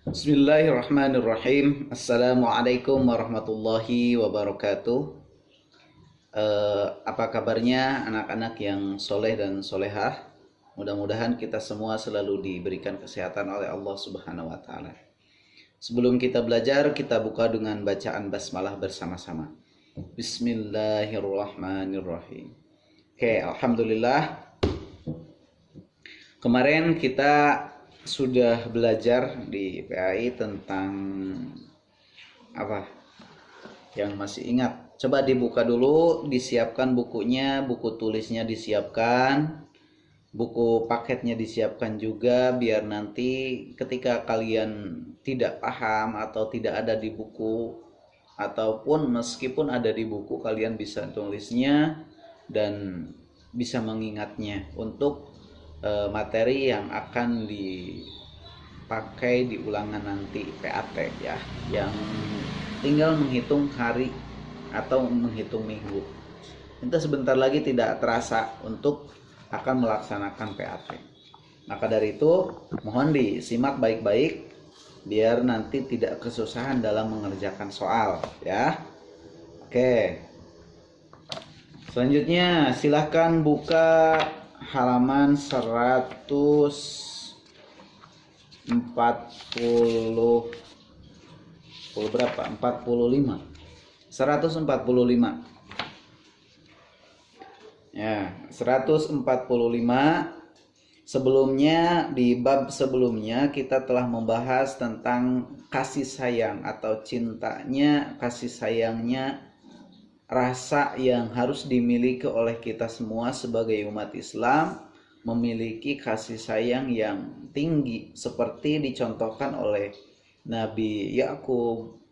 Bismillahirrahmanirrahim. Assalamualaikum warahmatullahi wabarakatuh. Apa kabarnya anak-anak yang soleh dan solehah? Mudah-mudahan kita semua selalu diberikan kesehatan oleh Allah Subhanahu wa Ta'ala. Sebelum kita belajar, kita buka dengan bacaan basmalah bersama-sama. Bismillahirrahmanirrahim. Oke, alhamdulillah. Kemarin kita sudah belajar di PAI tentang apa? Yang masih ingat, coba dibuka dulu, disiapkan bukunya, buku tulisnya disiapkan, buku paketnya disiapkan juga, biar nanti ketika kalian tidak paham atau tidak ada di buku, ataupun meskipun ada di buku, kalian bisa tulisnya dan bisa mengingatnya untuk materi yang akan dipakai di ulangan nanti PAT ya, yang tinggal menghitung hari atau menghitung minggu. Itu sebentar lagi tidak terasa untuk akan melaksanakan PAT. Maka dari itu mohon disimak baik-baik biar nanti tidak kesusahan dalam mengerjakan soal ya. Oke. Selanjutnya silahkan buka halaman 140 berapa? 45. 145. Ya, 145. Sebelumnya di bab sebelumnya kita telah membahas tentang kasih sayang atau cintanya, kasih sayangnya, rasa yang harus dimiliki oleh kita semua sebagai umat Islam, memiliki kasih sayang yang tinggi seperti dicontohkan oleh Nabi Yakub,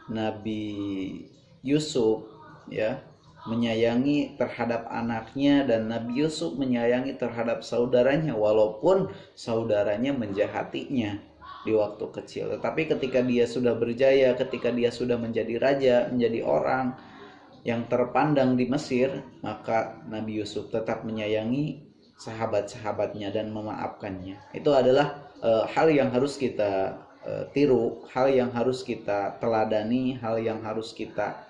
Nabi Yusuf ya, menyayangi terhadap anaknya, dan Nabi Yusuf menyayangi terhadap saudaranya walaupun saudaranya menjahatinya di waktu kecil. Tetapi ketika dia sudah berjaya, ketika dia sudah menjadi raja, menjadi orang yang terpandang di Mesir, maka Nabi Yusuf tetap menyayangi sahabat-sahabatnya dan memaafkannya. Itu adalah hal yang harus kita tiru, hal yang harus kita teladani, hal yang harus kita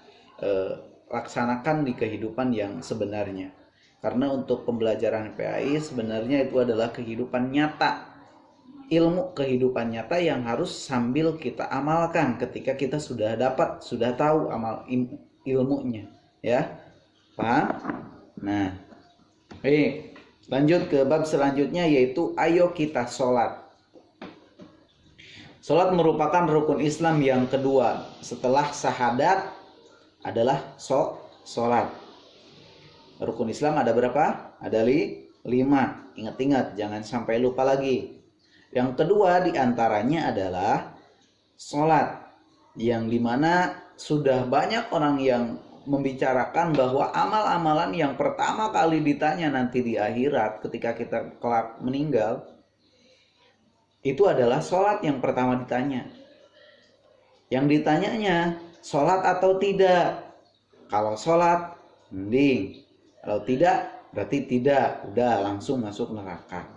laksanakan di kehidupan yang sebenarnya. Karena untuk pembelajaran PAI sebenarnya itu adalah kehidupan nyata, ilmu kehidupan nyata yang harus sambil kita amalkan ketika kita sudah dapat, sudah tahu ilmunya ya, paham? Nah, lanjut ke bab selanjutnya, yaitu ayo kita sholat. Sholat merupakan rukun Islam yang kedua setelah syahadat adalah sholat. Rukun Islam ada berapa? Ada 5. Ingat-ingat, jangan sampai lupa lagi. Yang kedua diantaranya adalah sholat, yang dimana sudah banyak orang yang membicarakan bahwa amal-amalan yang pertama kali ditanya nanti di akhirat ketika kita kelak meninggal, itu adalah sholat yang pertama ditanya. Yang ditanyanya sholat atau tidak. Kalau sholat, mending. Kalau tidak, berarti tidak. Udah langsung masuk neraka.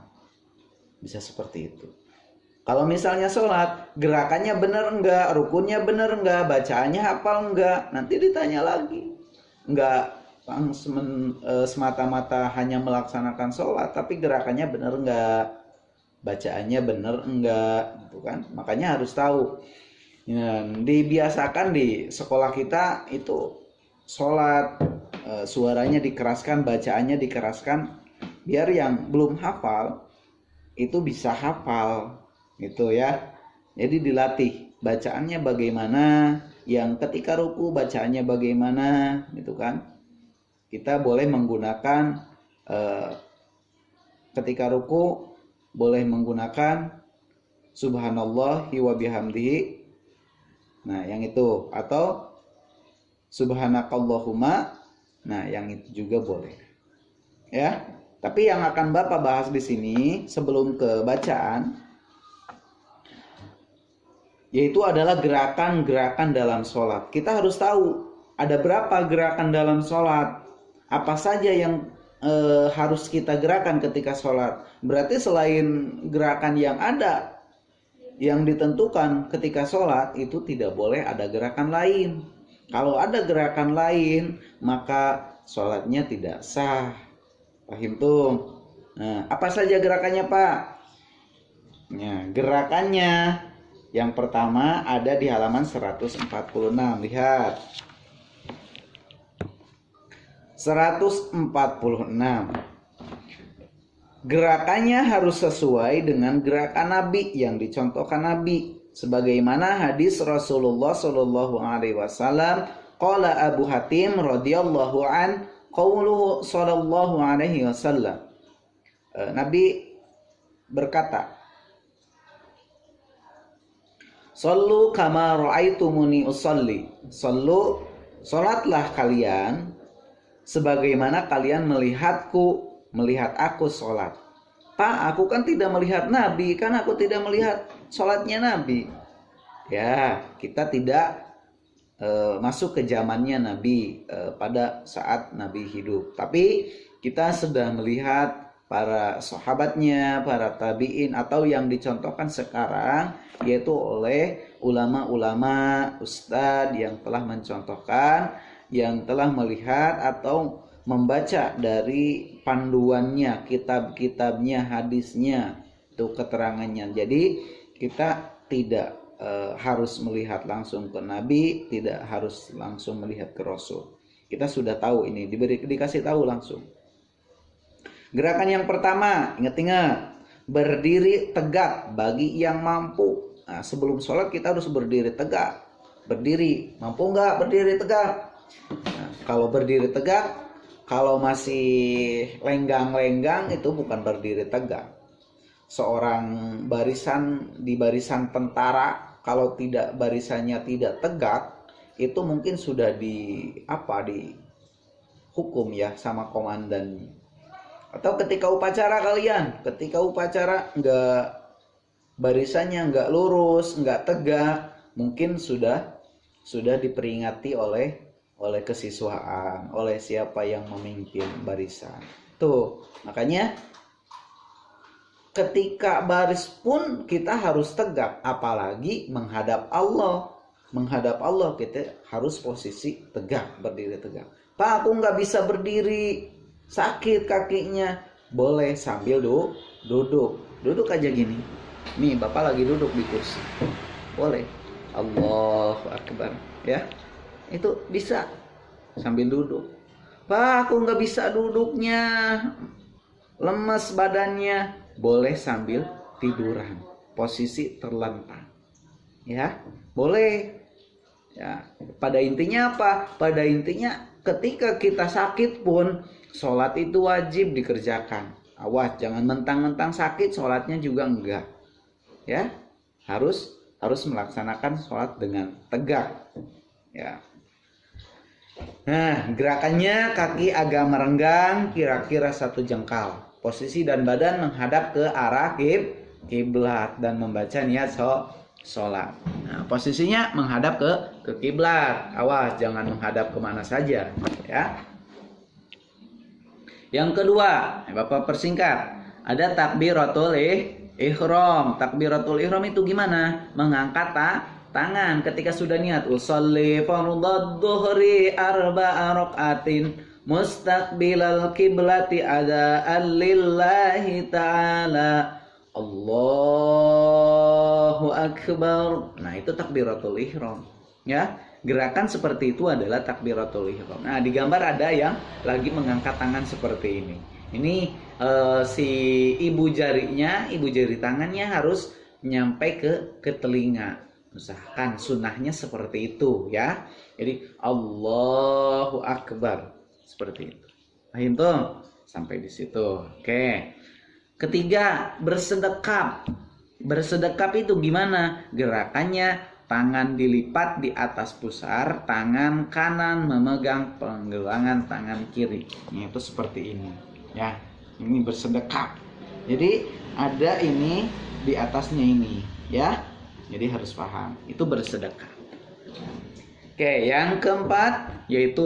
Bisa seperti itu. Kalau misalnya sholat, gerakannya benar enggak, rukunnya benar enggak, bacaannya hafal enggak, nanti ditanya lagi. Enggak semata-mata hanya melaksanakan sholat, tapi gerakannya benar enggak, bacaannya benar enggak, gitu kan? Makanya harus tahu. Ya, dibiasakan di sekolah kita itu sholat, suaranya dikeraskan, bacaannya dikeraskan, biar yang belum hafal itu bisa hafal gitu ya. Jadi dilatih bacaannya bagaimana, yang ketika ruku bacaannya bagaimana gitu kan. Kita boleh menggunakan ketika ruku boleh menggunakan subhanallahi wa bihamdihi. Nah, yang itu, atau subhanakallahumma. Nah, yang itu juga boleh. Ya. Tapi yang akan Bapak bahas di sini sebelum ke bacaan, yaitu adalah gerakan-gerakan dalam sholat. Kita harus tahu ada berapa gerakan dalam sholat, apa saja yang harus kita gerakan ketika sholat. Berarti selain gerakan yang ada Yang ditentukan ketika sholat itu tidak boleh ada gerakan lain. Kalau ada gerakan lain, maka sholatnya tidak sah. Paham tuh? Nah, apa saja gerakannya, Pak? Nah, gerakannya yang pertama ada di halaman 146. Lihat. 146. Gerakannya harus sesuai dengan gerakan Nabi yang dicontohkan Nabi, sebagaimana hadis Rasulullah Shallallahu Alaihi Wasallam. Qala Abu Hatim radhiyallahu an qauluhu Shallallahu Alaihi Wasallam. Nabi berkata, "Sallu kama ra'aitumuni usalli." Salatlah kalian sebagaimana kalian melihat aku sholat. Pak, aku kan tidak melihat Nabi, kan aku tidak melihat sholatnya Nabi. Ya, kita tidak masuk ke zamannya Nabi pada saat Nabi hidup. Tapi kita sudah melihat para sahabatnya, para tabi'in, atau yang dicontohkan sekarang, yaitu oleh ulama-ulama, ustadz yang telah mencontohkan, yang telah melihat atau membaca dari panduannya, kitab-kitabnya, hadisnya, itu keterangannya. Jadi kita tidak harus melihat langsung ke Nabi, tidak harus langsung melihat ke Rasul. Kita sudah tahu ini, dikasih tahu langsung. Gerakan yang pertama, ingat-ingat, berdiri tegak bagi yang mampu. Nah, sebelum sholat kita harus berdiri tegak. Berdiri, mampu nggak berdiri tegak? Nah, kalau berdiri tegak, kalau masih lenggang-lenggang itu bukan berdiri tegak. Seorang di barisan tentara, kalau tidak barisannya tidak tegak, itu mungkin sudah dihukum ya sama komandannya. Atau ketika upacara barisannya nggak lurus, nggak tegak, mungkin sudah diperingati oleh kesiswaan, oleh siapa yang memimpin barisan. Tuh, makanya ketika baris pun kita harus tegak, apalagi menghadap Allah. Menghadap Allah kita harus posisi tegak, berdiri tegak. Pak, aku nggak bisa berdiri, sakit kakinya. Boleh sambil duduk aja gini. Nih, Bapak lagi duduk di kursi. Boleh. Allahu Akbar, ya. Itu bisa sambil duduk. Pak, aku nggak bisa duduknya, lemes badannya. Boleh sambil tiduran, posisi terlentang, ya boleh. Ya, pada intinya apa? Pada intinya ketika kita sakit pun sholat itu wajib dikerjakan. Awas, jangan mentang-mentang sakit sholatnya juga enggak. Ya, harus melaksanakan sholat dengan tegak. Ya. Nah, gerakannya kaki agak merenggang kira-kira 1 jengkal. Posisi dan badan menghadap ke arah kiblat dan membaca niat sholat. Nah, posisinya menghadap ke kiblat. Awas, jangan menghadap kemana saja, ya. Yang kedua, Bapak persingkat. Ada takbiratul ihram. Takbiratul ihram itu gimana? Mengangkat tangan ketika sudah niat. Usolli fardhad dhuhri arba'a raqatin mustaqbilal kiblati ada'an lillahi ta'ala. Allahu Akbar. Nah, itu takbiratul ihram, ya. Gerakan seperti itu adalah takbiratul ihram. Nah, di gambar ada yang lagi mengangkat tangan seperti ini. Ini si ibu jari tangannya harus nyampe ke telinga. Usahakan sunnahnya seperti itu, ya. Jadi Allahu Akbar seperti itu. Paham tuh? Sampai di situ. Oke. Ketiga, bersedekap. Bersedekap itu gimana? Gerakannya tangan dilipat di atas pusar, tangan kanan memegang penggelangan tangan kiri. Itu seperti ini, ya. Ini bersedekap. Jadi ada ini di atasnya ini, ya. Jadi harus paham. Itu bersedekap. Oke, yang keempat yaitu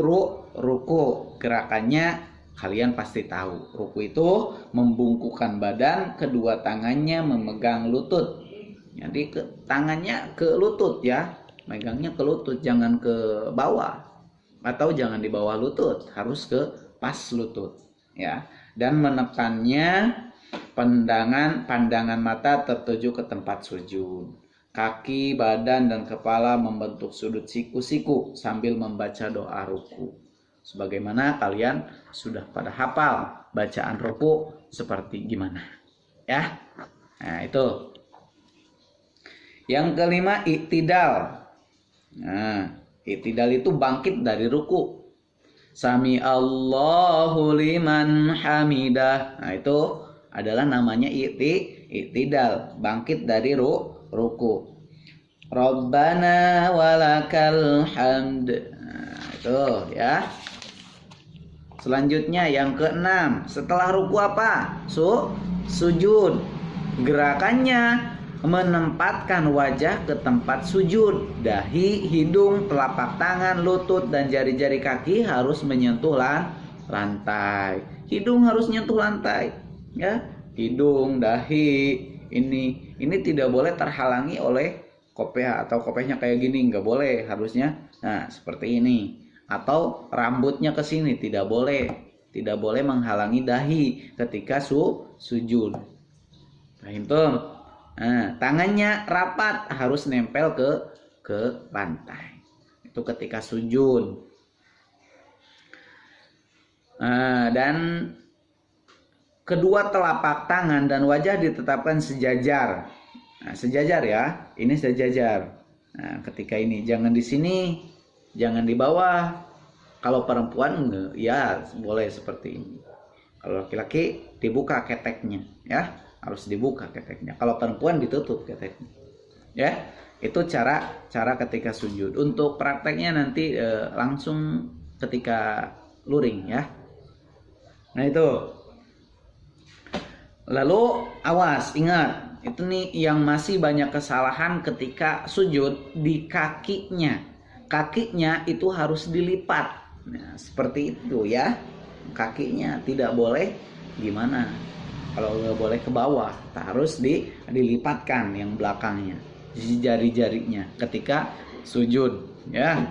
ruku. Gerakannya kalian pasti tahu. Ruku itu membungkukkan badan, kedua tangannya memegang lutut. Jadi tangannya ke lutut ya, megangnya ke lutut, jangan ke bawah atau jangan di bawah lutut, harus ke pas lutut ya. Dan menekannya pandangan mata tertuju ke tempat sujud. Kaki, badan, dan kepala membentuk sudut siku-siku sambil membaca doa ruku. Sebagaimana kalian sudah pada hafal bacaan ruku seperti gimana. Ya. Nah, itu. Yang kelima, i'tidal. Nah, i'tidal itu bangkit dari ruku. Sami Allahu liman hamidah. Nah, itu adalah namanya i'tidal, bangkit dari ruku. Rabbana walakal hamd. Nah, itu ya. Selanjutnya yang keenam, setelah ruku apa? Sujud. Gerakannya menempatkan wajah ke tempat sujud. Dahi, hidung, telapak tangan, lutut, dan jari-jari kaki harus menyentuh lantai. Hidung harus nyentuh lantai, ya. Hidung, dahi, ini tidak boleh terhalangi oleh kopeh atau kopehnya kayak gini, nggak boleh, harusnya nah seperti ini. Atau rambutnya ke sini, tidak boleh menghalangi dahi ketika sujud. Paham tuh? Nah, tangannya rapat, harus nempel ke lantai. Itu ketika sujud. Dan kedua telapak tangan dan wajah ditetapkan sejajar. Nah, sejajar ya, ini sejajar. Nah, ketika ini jangan di sini, jangan di bawah. Kalau perempuan ya boleh seperti ini. Kalau laki-laki dibuka keteknya, ya. Harus dibuka keteknya. Kalau perempuan ditutup keteknya. Ya, itu cara ketika sujud. Untuk prakteknya nanti langsung ketika luring ya. Nah, itu. Lalu awas, ingat, itu nih yang masih banyak kesalahan ketika sujud di kakinya. Kakinya itu harus dilipat. Nah, seperti itu ya. Kakinya tidak boleh gimana? Kalau nggak boleh ke bawah, harus dilipatkan yang belakangnya, jari-jarinya ketika sujud, ya.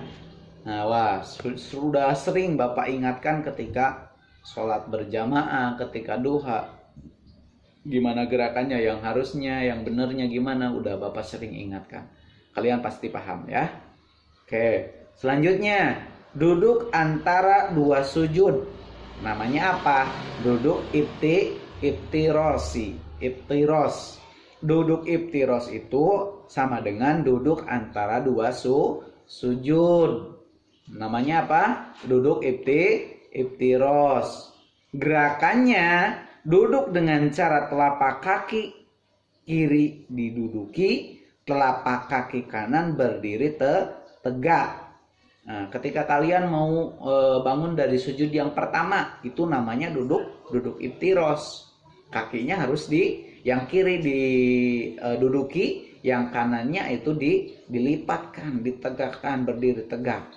Nah, wah, sudah sering Bapak ingatkan ketika sholat berjamaah, ketika duha, gimana gerakannya, yang harusnya, yang benernya gimana, udah Bapak sering ingatkan. Kalian pasti paham ya. Oke, selanjutnya duduk antara dua sujud. Namanya apa? Duduk iftiros. Duduk iftiros itu sama dengan duduk antara dua sujud. Namanya apa? Duduk iftiros. Gerakannya duduk dengan cara telapak kaki kiri diduduki, telapak kaki kanan berdiri tegak. Nah, ketika kalian mau bangun dari sujud yang pertama, itu namanya duduk iftiros. Kakinya harus yang kiri diduduki, yang kanannya itu dilipatkan, ditegakkan, berdiri tegak.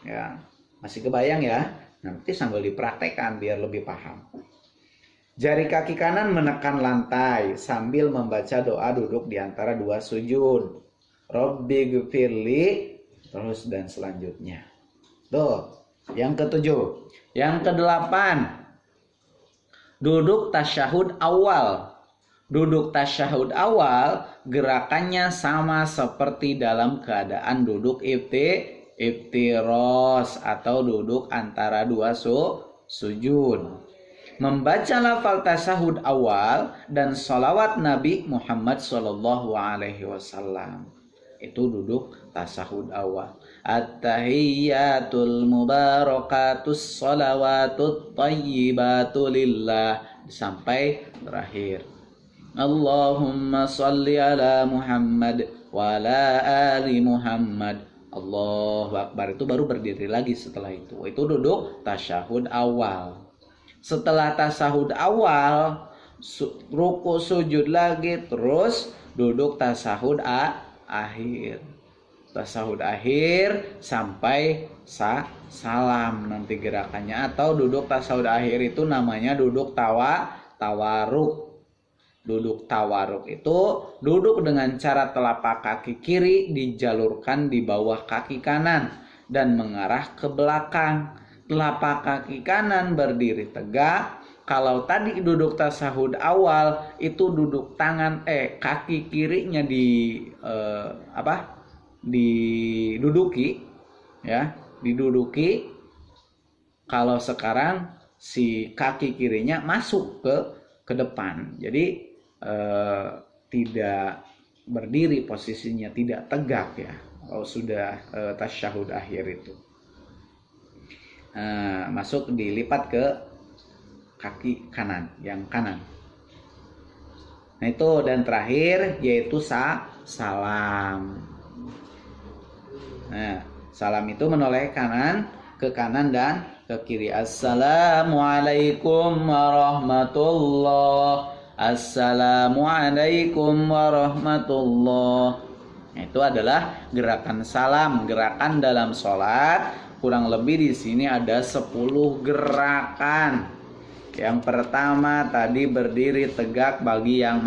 Ya, masih kebayang ya? Nanti sambil dipraktekkan biar lebih paham. Jari kaki kanan menekan lantai sambil membaca doa duduk di antara dua sujud. Rabbighfirli, terus dan selanjutnya. Tuh, yang ketujuh. Yang kedelapan, duduk tasyahud awal. Duduk tasyahud awal gerakannya sama seperti dalam keadaan duduk iftiros atau duduk antara dua sujud. Membaca lafal tasyahud awal dan sholawat Nabi Muhammad SAW. Itu duduk tasyahud awal. At-tahiyyatul mubarakatus sholawatut thayyibatu lillah sampai terakhir. Allahumma sholli ala Muhammad wa ala ali Muhammad. Allahu Akbar. Itu baru berdiri lagi setelah itu. Itu duduk tasyahud awal. Setelah tasyahud awal, ruku sujud lagi, terus duduk tasyahud akhir. Tasyahud akhir sampai salam nanti gerakannya, atau duduk tasyahud akhir itu namanya duduk tawaruk. Duduk tawaruk itu duduk dengan cara telapak kaki kiri dijalurkan di bawah kaki kanan dan mengarah ke belakang. Telapak kaki kanan berdiri tegak. Kalau tadi duduk tasahud awal itu duduk tangan kaki kirinya diduduki ya, diduduki. Kalau sekarang si kaki kirinya masuk ke depan. Jadi tidak berdiri posisinya, tidak tegak ya kalau sudah tasyahud akhir itu. Masuk dilipat ke kaki kanan, yang kanan. Nah itu, dan terakhir yaitu salam. Nah, salam itu menoleh ke kanan dan ke kiri. Assalamualaikum warahmatullah. Assalamualaikum warahmatullah. Itu adalah gerakan salam, gerakan dalam sholat. Kurang lebih di sini ada 10 gerakan. Yang pertama tadi berdiri tegak bagi yang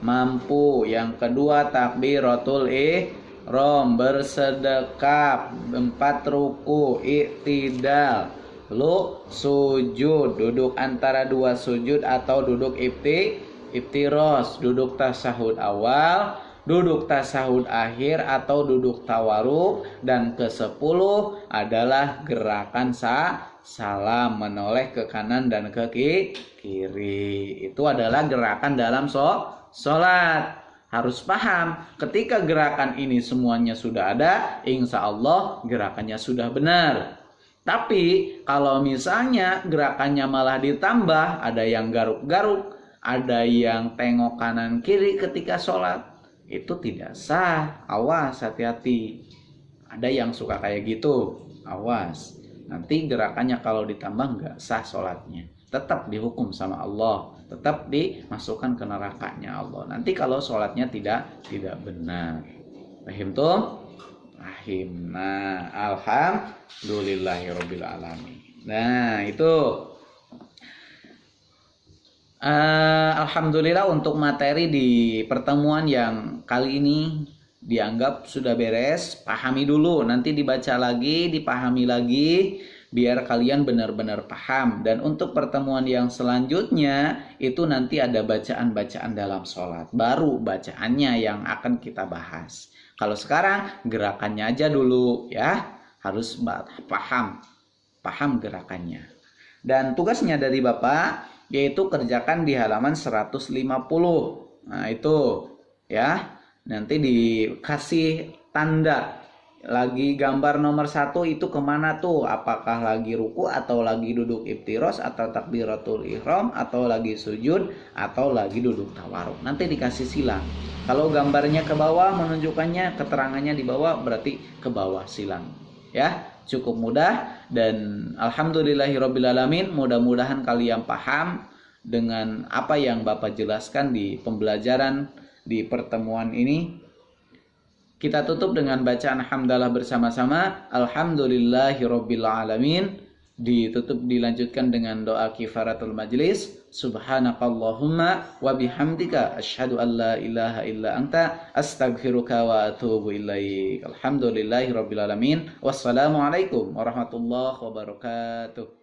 mampu. Yang kedua takbiratul ihram, bersedekap, 4 ruku, i'tidal. Lalu sujud, duduk antara 2 sujud atau duduk iftiros, duduk tasahud awal, duduk tasahud akhir atau duduk tawaruk. Dan ke-10 adalah gerakan salam, menoleh ke kanan dan ke kiri. Itu adalah gerakan dalam sholat. Harus paham, ketika gerakan ini semuanya sudah ada, insya Allah gerakannya sudah benar. Tapi kalau misalnya gerakannya malah ditambah, ada yang garuk-garuk, ada yang tengok kanan kiri ketika sholat, itu tidak sah. Awas, hati-hati. Ada yang suka kayak gitu, awas. Nanti gerakannya kalau ditambah nggak sah sholatnya. Tetap dihukum sama Allah, tetap dimasukkan ke nerakanya Allah. Nanti kalau sholatnya tidak benar. Paham tuh? Rahim. Nah, alhamdulillahirabbil alamin. Nah, itu alhamdulillah untuk materi di pertemuan yang kali ini dianggap sudah beres. Pahami dulu, nanti dibaca lagi, dipahami lagi biar kalian benar-benar paham. Dan untuk pertemuan yang selanjutnya itu nanti ada bacaan-bacaan dalam sholat, baru bacaannya yang akan kita bahas. Kalau sekarang gerakannya aja dulu ya, harus paham gerakannya. Dan tugasnya dari Bapak yaitu kerjakan di halaman 150. Nah itu ya, nanti dikasih tanda lagi gambar nomor 1 itu kemana tuh, apakah lagi ruku atau lagi duduk iftiros atau takbiratul ihram atau lagi sujud atau lagi duduk tawaruk. Nanti dikasih silang. Kalau gambarnya ke bawah menunjukkannya, keterangannya di bawah, berarti ke bawah silang ya. Cukup mudah dan alhamdulillahirabbil alamin. Mudah-mudahan kalian paham dengan apa yang Bapak jelaskan di pembelajaran di pertemuan ini. Kita tutup dengan bacaan hamdalah bersama-sama. Alhamdulillahirabbil alamin. Ditutup, dilanjutkan dengan doa kifaratul majlis. Subhanakallahumma wa bihamdika asyhadu an la ilaha illa anta astaghfiruka wa atubu ilaik. Alhamdulillahirabbil alamin. Wassalamualaikum warahmatullahi wabarakatuh.